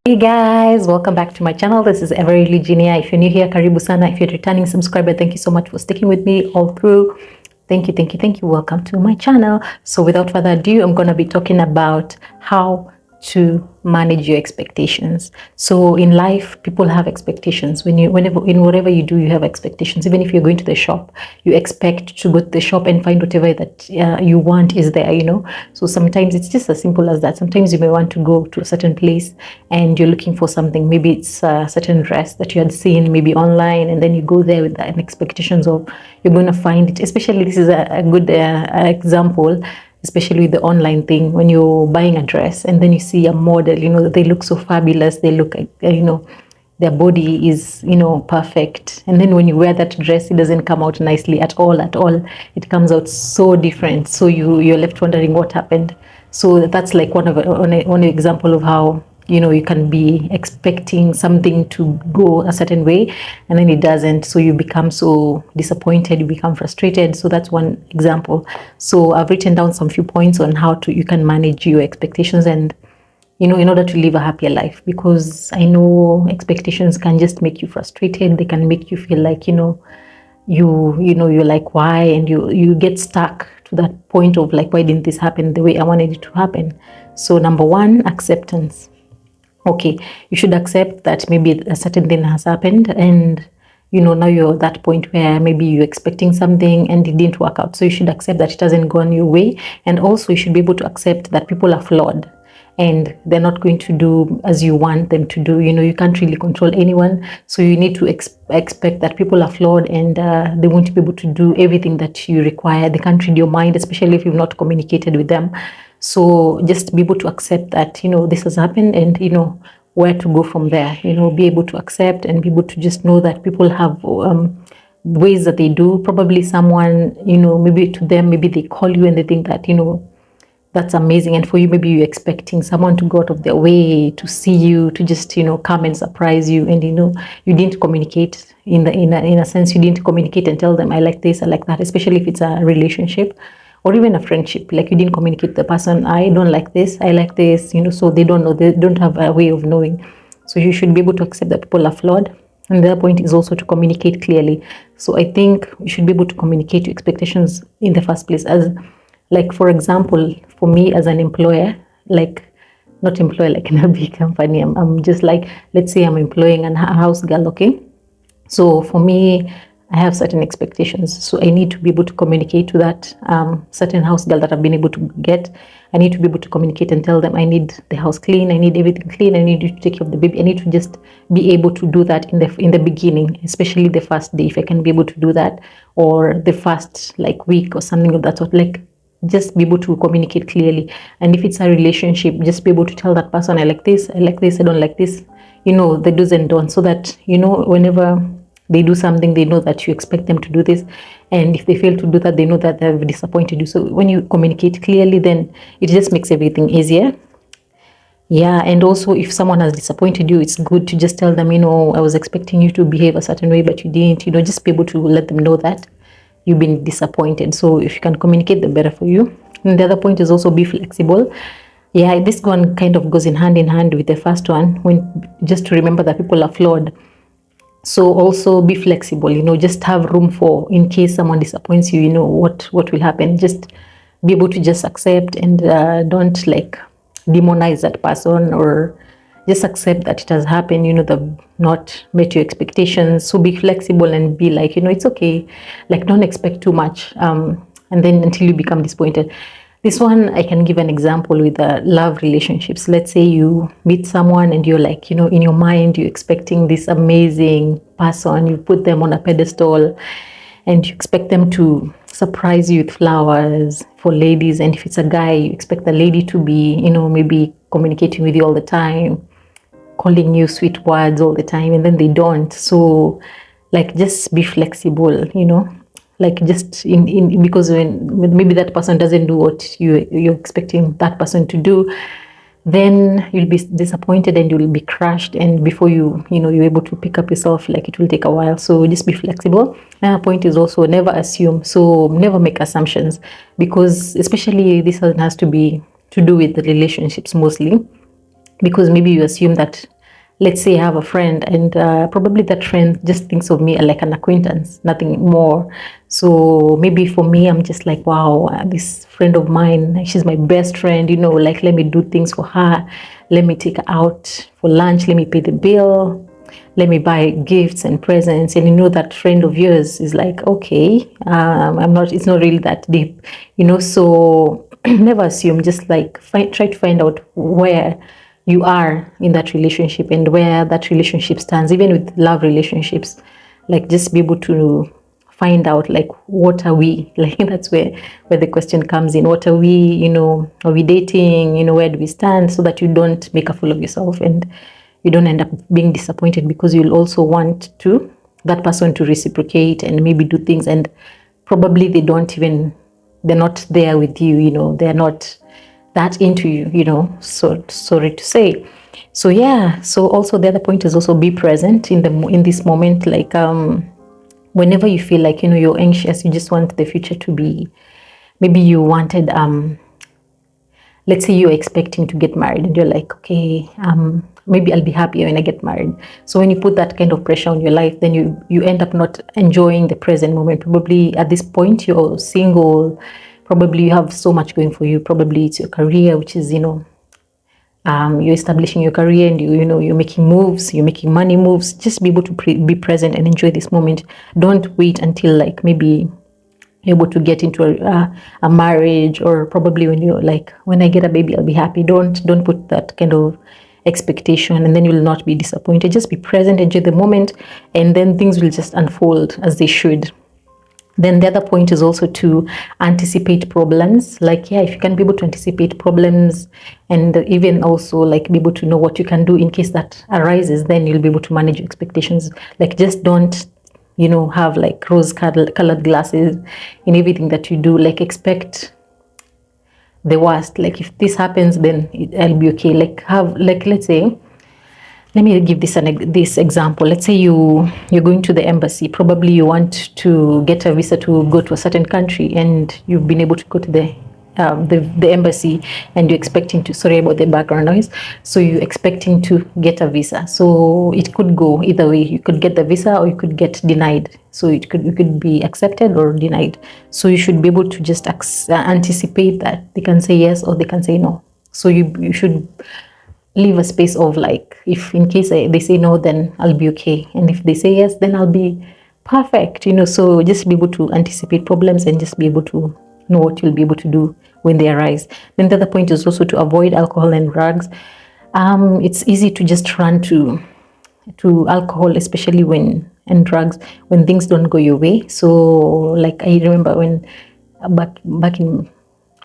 Hey guys, welcome back to my channel. This is Everly Junior. If you're new here, karibu sana. If you're a returning subscriber, thank you so much for sticking with me all through. Thank you. Welcome to my channel. So without further ado, I'm going to be talking about how to manage your expectations. So in life, people have expectations. Whenever in whatever you do, you have expectations. Even if you're going to the shop, you expect to go to the shop and find whatever that you want is there. So sometimes it's just as simple as that. Sometimes you may want to go to a certain place and you're looking for something. Maybe it's a certain dress that you had seen maybe online, and then you go there with an expectations of you're going to find it. Especially this is a good example, especially with the online thing, when you're buying a dress and then you see a model, they look so fabulous, they look like, their body is, perfect. And then when you wear that dress, it doesn't come out nicely at all. It comes out so different. So you're left wondering what happened. So that's like one example of how, you can be expecting something to go a certain way and then it doesn't. So you become so disappointed, you become frustrated. So that's one example. So I've written down some few points on how you can manage your expectations and, in order to live a happier life, because I know expectations can just make you frustrated. They can make you feel like, you're like, why? And you get stuck to that point of like, why didn't this happen the way I wanted it to happen? So number one, acceptance. Okay, you should accept that maybe a certain thing has happened and now you're at that point where maybe you're expecting something and it didn't work out. So you should accept that it hasn't gone your way. And also you should be able to accept that people are flawed and they're not going to do as you want them to do. You can't really control anyone. So you need to expect that people are flawed and they won't be able to do everything that you require. They can't read your mind, especially if you've not communicated with them. So just be able to accept that, this has happened and, where to go from there, be able to accept and be able to just know that people have ways that they do. Probably someone, maybe to them, maybe they call you and they think that, that's amazing. And for you, maybe you're expecting someone to go out of their way to see you, to just, come and surprise you. And, you didn't communicate in a sense, you didn't communicate and tell them, I like this, I like that, especially if it's a relationship or even a friendship. Like you didn't communicate to the person, I don't like this, I like this, so they don't know, they don't have a way of knowing. So you should be able to accept that people are flawed. And the other point is also to communicate clearly. So I think you should be able to communicate your expectations in the first place. As like, for example, for me as an employer, like not employer like in a big company, I'm just like, let's say I'm employing a house girl, okay? So for me, I have certain expectations. So I need to be able to communicate to that certain house girl that I've been able to get. I need to be able to communicate and tell them I need the house clean, I need everything clean, I need you to take care of the baby. I need to just be able to do that in the beginning, especially the first day, if I can be able to do that, or the first like week or something of that sort. Like just be able to communicate clearly. And if it's a relationship, just be able to tell that person, I like this, I like this, I don't like this, the do's and don'ts, so that whenever they do something, they know that you expect them to do this, and if they fail to do that, they know that they've disappointed you. So when you communicate clearly, then it just makes everything easier. Yeah. And also, if someone has disappointed you, it's good to just tell them, I was expecting you to behave a certain way, but you didn't. Just be able to let them know that you've been disappointed. So if you can communicate, the better for you. And the other point is also be flexible. Yeah, this one kind of goes in hand with the first one, when just to remember that people are flawed. So also be flexible, just have room for, in case someone disappoints you, what will happen. Just be able to just accept and don't like demonize that person, or just accept that it has happened, they've not met your expectations. So be flexible and be like, it's okay. Like don't expect too much and then until you become disappointed. This one, I can give an example with love relationships. Let's say you meet someone and you're like, in your mind, you're expecting this amazing person. You put them on a pedestal and you expect them to surprise you with flowers. For ladies, and if it's a guy, you expect the lady to be, maybe communicating with you all the time, calling you sweet words all the time, and then they don't. So like, just be flexible, like just because when maybe that person doesn't do what you're expecting that person to do, then you'll be disappointed and you'll be crushed, and before you're able to pick up yourself, like it will take a while. So just be flexible. Another point is also never assume. So never make assumptions, because especially this has to do with the relationships mostly, because maybe you assume that let's say I have a friend, and probably that friend just thinks of me like an acquaintance, nothing more. So maybe for me, I'm just like, wow, this friend of mine, she's my best friend, like, let me do things for her. Let me take her out for lunch. Let me pay the bill. Let me buy gifts and presents. And that friend of yours is like, okay, it's not really that deep, so never assume, just like try to find out where you are in that relationship and where that relationship stands, even with love relationships. Like, just be able to find out, like, what are we, like, that's where the question comes in. What are we, are we dating, where do we stand, so that you don't make a fool of yourself and you don't end up being disappointed, because you'll also want that person to reciprocate and maybe do things, and probably they're not there with you, they're not that into you, so sorry to say. So yeah, so also the other point is also be present in this moment. Like, whenever you feel like, you're anxious, you just want the future to be, maybe you wanted, let's say you're expecting to get married and you're like, okay, maybe I'll be happier when I get married. So when you put that kind of pressure on your life, then you end up not enjoying the present moment. Probably at this point you're single, probably you have so much going for you. Probably it's your career, which is, you're establishing your career, and you're making moves, you're making money moves. Just be able to be present and enjoy this moment. Don't wait until, like, maybe you're able to get into a marriage, or probably when you're like, when I get a baby I'll be happy. Don't put that kind of expectation, and then you'll not be disappointed. Just be present, enjoy the moment, and then things will just unfold as they should. Then the other point is also to anticipate problems. Like, yeah, if you can be able to anticipate problems, and even also, like, be able to know what you can do in case that arises, then you'll be able to manage your expectations. Like, just don't, have like rose-colored glasses in everything that you do. Like, expect the worst. Like, if this happens, then I'll be okay. Like, let's say, let me give this example. Let's say you're going to the embassy. Probably you want to get a visa to go to a certain country, and you've been able to go to the embassy, and you're expecting to, sorry about the background noise, so you're expecting to get a visa. So it could go either way. You could get the visa, or you could get denied. So you could be accepted or denied. So you should be able to just anticipate that they can say yes or they can say no. So you should leave a space of, like, if in case they say no, then I'll be okay, and if they say yes, then I'll be perfect. So just be able to anticipate problems, and just be able to know what you'll be able to do when they arise. Then the other point is also to avoid alcohol and drugs. It's easy to just run to alcohol, especially and drugs, when things don't go your way. So, like, I remember when back in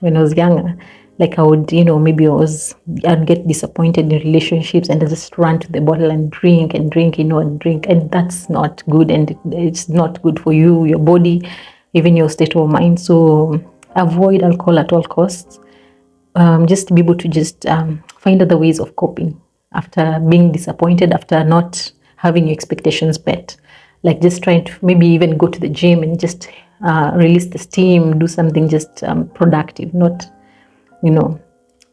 when I was younger, like, I would, maybe I'd get disappointed in relationships, and I just run to the bottle and drink, and drink, and that's not good, and it's not good for you, your body, even your state of mind. So avoid alcohol at all costs. Just be able to just find other ways of coping after being disappointed, after not having your expectations met. Like, just trying to maybe even go to the gym and just release the steam, do something just productive, not,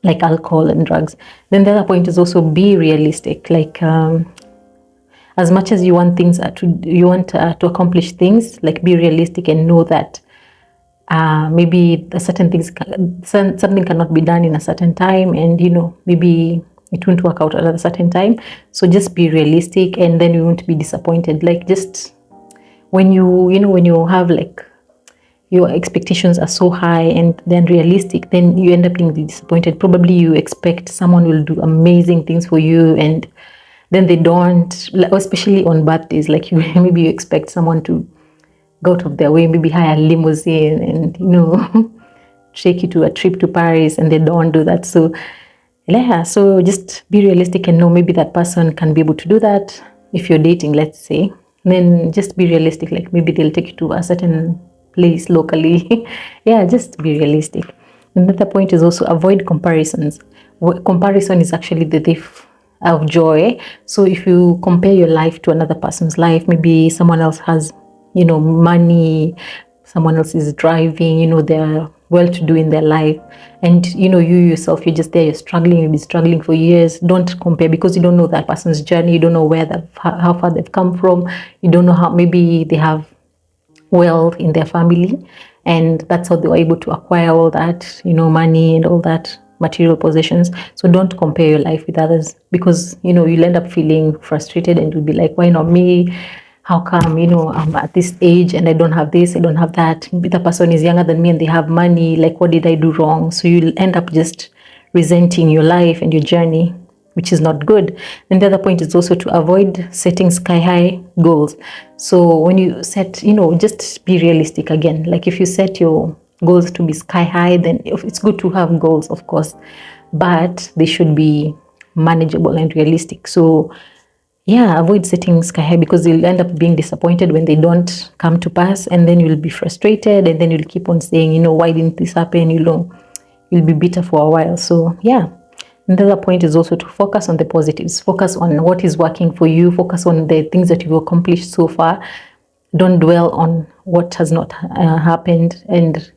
like alcohol and drugs. Then the other point is also be realistic. Like, as much as you want things to accomplish things, like, be realistic and know that maybe something cannot be done in a certain time, and maybe it won't work out at a certain time. So just be realistic, and then you won't be disappointed. Like, just when you have, like, your expectations are so high and then realistic, then you end up being disappointed. Probably you expect someone will do amazing things for you, and then they don't, especially on birthdays. Like, maybe you expect someone to go out of their way, maybe hire a limousine and take you to a trip to Paris, and they don't do that. So yeah, so just be realistic and know maybe that person can be able to do that. If you're dating, let's say, then just be realistic. Like, maybe they'll take you to a certain place locally. Yeah, just be realistic. Another point is also avoid comparisons. Comparison is actually the thief of joy. So if you compare your life to another person's life, maybe someone else has money, someone else is driving, you know, they're well-to-do in their life, and you know, you yourself, you're just there, you're struggling, you've been struggling for years. Don't compare, because you don't know that person's journey, you don't know how far they've come from, you don't know how maybe they have wealth in their family, and that's how they were able to acquire all that, you know, money and all that material possessions. So don't compare your life with others, because you know, you'll end up feeling frustrated and you'll be like, why not me? How come, you know, I'm at this age and I don't have this, I don't have that? Maybe the person is younger than me and they have money. Like, what did I do wrong? So you'll end up just resenting your life and your journey, which is not good. And the other point is also to avoid setting sky high goals. So when you set, you know, just be realistic again. Like if you set your goals to be sky high, then it's good to have goals, of course, but they should be manageable and realistic. So yeah, avoid setting sky high, because you'll end up being disappointed when they don't come to pass, and then you'll be frustrated, and then you'll keep on saying, you know, why didn't this happen? You know, you'll be bitter for a while. So yeah. Another point is also to focus on the positives. Focus on what is working for you. Focus on the things that you've accomplished so far. Don't dwell on what has not happened and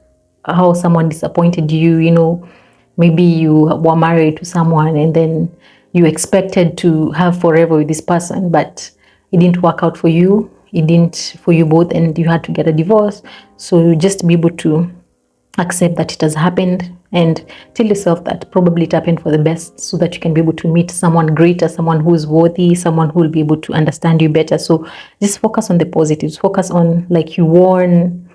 how someone disappointed you. You know, maybe you were married to someone and then you expected to have forever with this person, but it didn't work out for you. It didn't for you both, and you had to get a divorce. So just be able to accept that it has happened and tell yourself that probably it happened for the best, so that you can be able to meet someone greater, someone who's worthy, someone who will be able to understand you better. So just focus on the positives. Focus on, like you won.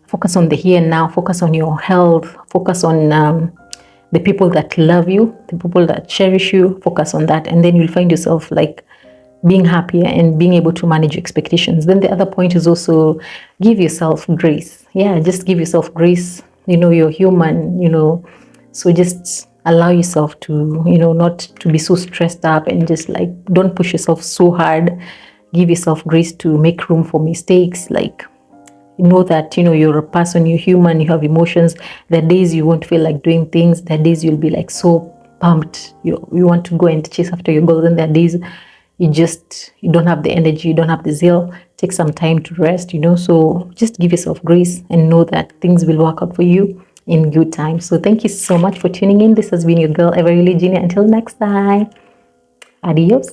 Focus on the here and now. Focus on your health. Focus on the people that love you, the people that cherish you. Focus on that, and then you'll find yourself like being happier and being able to manage your expectations. Then the other point is also give yourself grace. Yeah, just give yourself grace. You know, you're human, you know, so just allow yourself to, you know, not to be so stressed up, and just like don't push yourself so hard. Give yourself grace to make room for mistakes. Like, you know that, you know, you're a person, you're human, you have emotions. There are days you won't feel like doing things. There are days you'll be like so pumped, you want to go and chase after your goals, and there are days you don't have the energy, you don't have the zeal. Take some time to rest, you know. So just give yourself grace and know that things will work out for you in good time. So thank you so much for tuning in. This has been your girl Everly Genie. Until next time, adios.